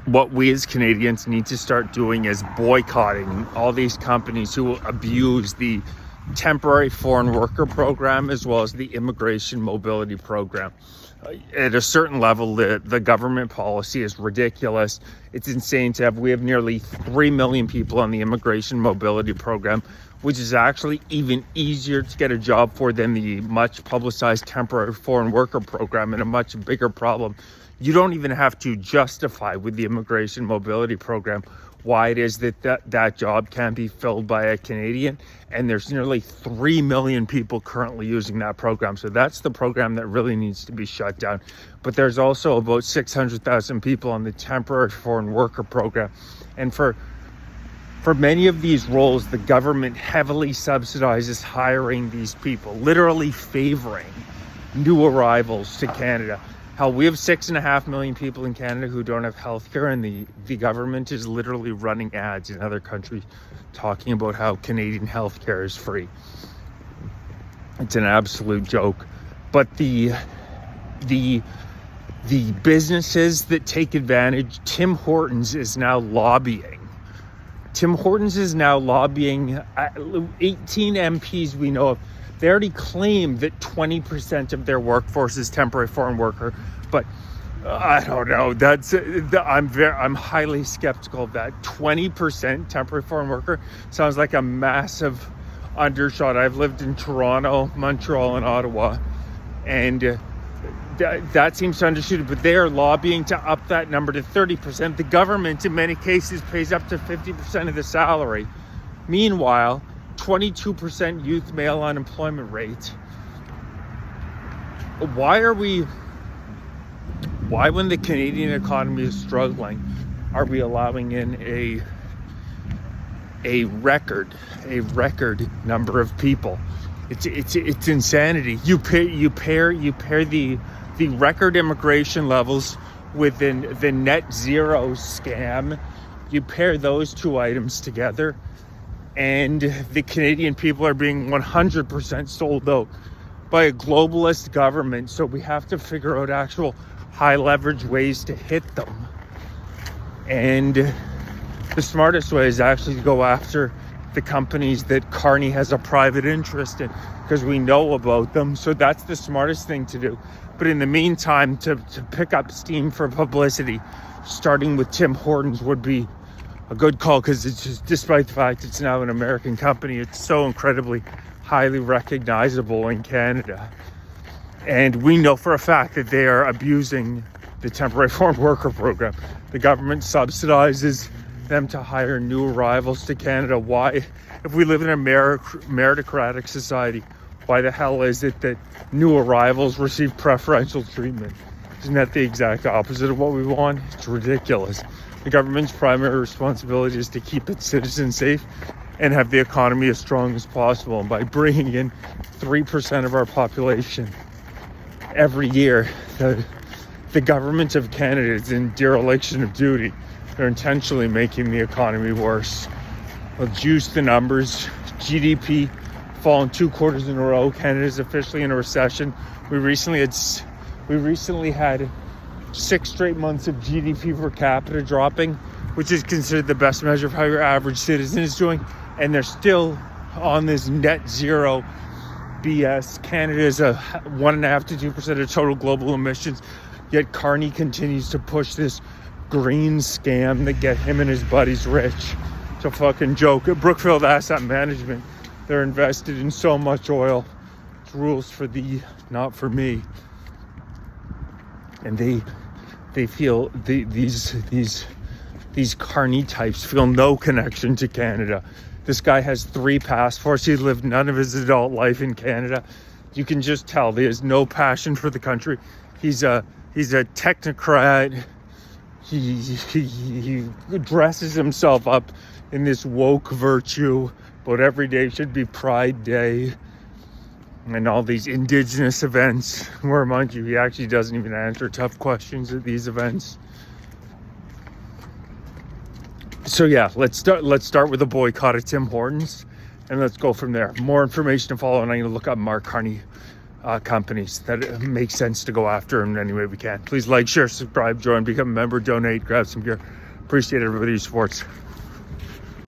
what we as Canadians need to start doing is boycotting all these companies who abuse the temporary foreign worker program as well as the immigration mobility program. At a certain level, the government policy is ridiculous. It's insane we have nearly 3 million people on the immigration mobility program, which is actually even easier to get a job for than the much publicized temporary foreign worker program, and a much bigger problem. You don't even have to justify with the immigration mobility program why it is that job can't be filled by a Canadian. And there's nearly 3 million people currently using that program. So that's the program that really needs to be shut down. But there's also about 600,000 people on the temporary foreign worker program. And for many of these roles, the government heavily subsidizes hiring these people, literally favoring new arrivals to Canada. Hell, we have 6.5 million people in Canada who don't have health care, and the government is literally running ads in other countries talking about how Canadian health care is free. It's an absolute joke. But the businesses that take advantage, Tim Hortons is now lobbying. Tim Hortons is now lobbying 18 MPs we know of. They already claim that 20% of their workforce is temporary foreign worker, but I don't know. I'm highly skeptical of that. 20% temporary foreign worker sounds like a massive undershot. I've lived in Toronto, Montreal, and Ottawa, and that seems to undershoot it. But they are lobbying to up that number to 30%. The government, in many cases, pays up to 50% of the salary. Meanwhile, 22% youth male unemployment rate. Why when the Canadian economy is struggling, are we allowing in a record number of people? It's insanity. You pair the record immigration levels with the net zero scam. You pair those two items together, and the Canadian people are being 100% sold out by a globalist government. So we have to figure out actual high leverage ways to hit them. And the smartest way is actually to go after the companies that Carney has a private interest in, because we know about them. So that's the smartest thing to do. But in the meantime, to pick up steam for publicity, starting with Tim Hortons would be a good call, because it's just, despite the fact it's now an American company, it's so incredibly highly recognizable in Canada. And we know for a fact that they are abusing the temporary foreign worker program. The government subsidizes them to hire new arrivals to Canada. Why, if we live in a meritocratic society, why the hell is it that new arrivals receive preferential treatment? Isn't that the exact opposite of what we want? It's ridiculous. The government's primary responsibility is to keep its citizens safe and have the economy as strong as possible. And by bringing in 3% of our population every year, the government of Canada is in dereliction of duty. They're intentionally making the economy worse. Well, juice the numbers. GDP fallen 2 quarters in a row. Canada is officially in a recession. We recently had 6 straight months of GDP per capita dropping, which is considered the best measure of how your average citizen is doing. And they're still on this net zero BS. Canada is a 1.5 to 2% of total global emissions. Yet Carney continues to push this green scam that get him and his buddies rich. It's a fucking joke. At Brookfield Asset Management, they're invested in so much oil. It's rules for thee, not for me. And they feel these Carney types feel no connection to Canada. This guy has 3 passports. He's lived none of his adult life in Canada. You can just tell he has no passion for the country. He's a technocrat. He dresses himself up in this woke virtue, but every day should be Pride Day and all these indigenous events, where, mind you, he actually doesn't even answer tough questions at these events. So yeah, let's start with a boycott of Tim Hortons, and let's go from there. More information to follow, and I'm going to look up Mark Carney companies that it makes sense to go after in any way we can. Please like, share, subscribe, join, become a member, donate, grab some gear. Appreciate everybody's supports.